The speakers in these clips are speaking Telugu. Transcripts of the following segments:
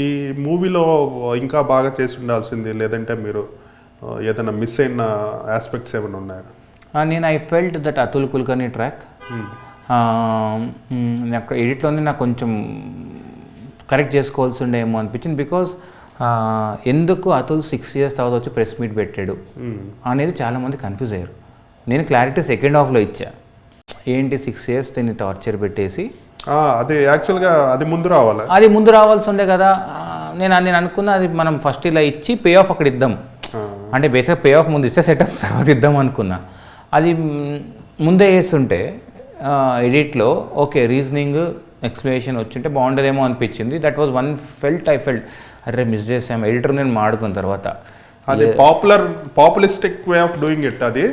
ఈ మూవీలో ఇంకా బాగా చేసి ఉండాల్సింది, లేదంటే మీరు ఏదైనా మిస్ అయిన ఆస్పెక్ట్స్ ఏమైనా ఉన్నాయా? నేను I felt that Atul Kulkarni track నాకు ఎడిట్లోనే నాకు కొంచెం కరెక్ట్ చేసుకోవాల్సి ఉండేమో అనిపించింది. బికాజ్ ఎందుకు అతుల్ 6 years తర్వాత వచ్చి ప్రెస్ మీట్ పెట్టాడు అనేది చాలామంది కన్ఫ్యూజ్ అయ్యారు. నేను క్లారిటీ సెకండ్ హాఫ్లో ఇచ్చా. ఏంటి 6 years దీన్ని టార్చర్ పెట్టేసి అది యాక్చువల్గా అది ముందు రావాల్సి ఉండే కదా. నేను అనుకున్నా అది మనం ఫస్ట్ ఇలా ఇచ్చి పే ఆఫ్ అక్కడ ఇద్దాం, అంటే బేసిక్గా పే ఆఫ్ ముందు ఇస్తే సెటప్ తర్వాత ఇద్దాం అనుకున్నా. అది ముందే వేస్తుంటే ఎడిట్లో ఓకే రీజనింగ్ ఎక్స్ప్లెనేషన్ వచ్చింటే బాగుండేదేమో అనిపించింది. That was one I felt అరే మిస్ చేసాం ఎడిటర్ నేను మాడుకున్న తర్వాత. అది populistic way of doing it. అది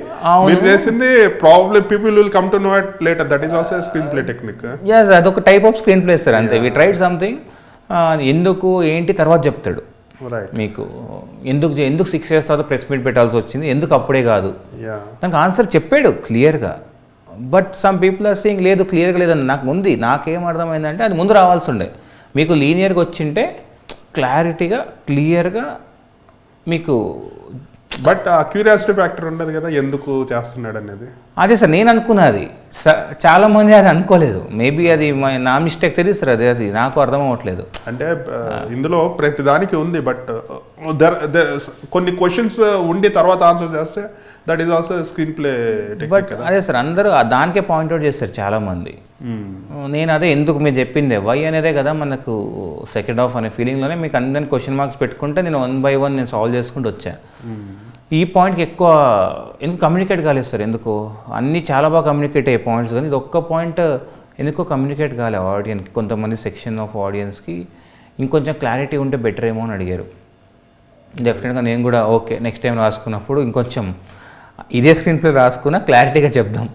మీరు చేసింది problem people will come to know it later. That is also screenplay technique. yes అదొక type of screenplay sir, అంతే. వి ట్రైడ్ సంథింగ్, ఎందుకు ఏంటి తర్వాత చెప్తాడు మీకు. ఎందుకు 6 years తర్వాత ప్రెస్ మీట్ పెట్టాల్సి వచ్చింది, ఎందుకు అప్పుడే కాదు, దానికి ఆన్సర్ చెప్పాడు క్లియర్గా. But some people are saying లేదు క్లియర్గా లేదని. నాకేం అర్థమైందంటే అది ముందు రావాల్సి ఉండే, మీకు లీనియర్గా వచ్చింటే క్లారిటీగా క్లియర్గా మీకు. బట్ ఆ క్యూరియాసిటీ ఫ్యాక్టర్ ఉండదు కదా, ఎందుకు చేస్తున్నాడు అనేది. అదే సార్ నేను అనుకున్నది, చాలామంది అది అనుకోలేదు. మేబీ అది నా మిస్టేక్ తెలియదు సార్, అది నాకు అర్థం అవ్వట్లేదు. అంటే ఇందులో ప్రతి దానికి ఉంది, బట్ కొన్ని క్వశ్చన్స్ ఉండి తర్వాత ఆన్సర్ చేస్తే that is also screenplay technique. But అదే సార్ అందరూ దానికే పాయింట్అవుట్ చేస్తారు చాలామంది. నేను అదే ఎందుకు మీరు చెప్పిందే వై అనేదే కదా మనకు సెకండ్ హాఫ్ అనే ఫీలింగ్లోనే మీకు అందరిని క్వశ్చన్ మార్క్స్ పెట్టుకుంటే నేను 1 by 1 నేను సాల్వ్ చేసుకుంటూ వచ్చాను. ఈ పాయింట్కి ఎక్కువ ఎందుకు కమ్యూనికేట్ కాలేదు సార్, ఎందుకు అన్నీ చాలా బాగా కమ్యూనికేట్ అయ్యే పాయింట్స్, కానీ ఇది ఒక్క పాయింట్ ఎందుకో కమ్యూనికేట్ కాలే ఆడియన్స్కి. కొంతమంది సెక్షన్ ఆఫ్ ఆడియన్స్కి ఇంకొంచెం క్లారిటీ ఉంటే బెటర్ ఏమో అని అడిగారు. డెఫినెట్గా నేను కూడా ఓకే నెక్స్ట్ టైం రాసుకున్నప్పుడు ఇంకొంచెం ఇదే స్క్రీన్ ప్లే రాసుకున్నా క్లారిటీగా చెప్దాం.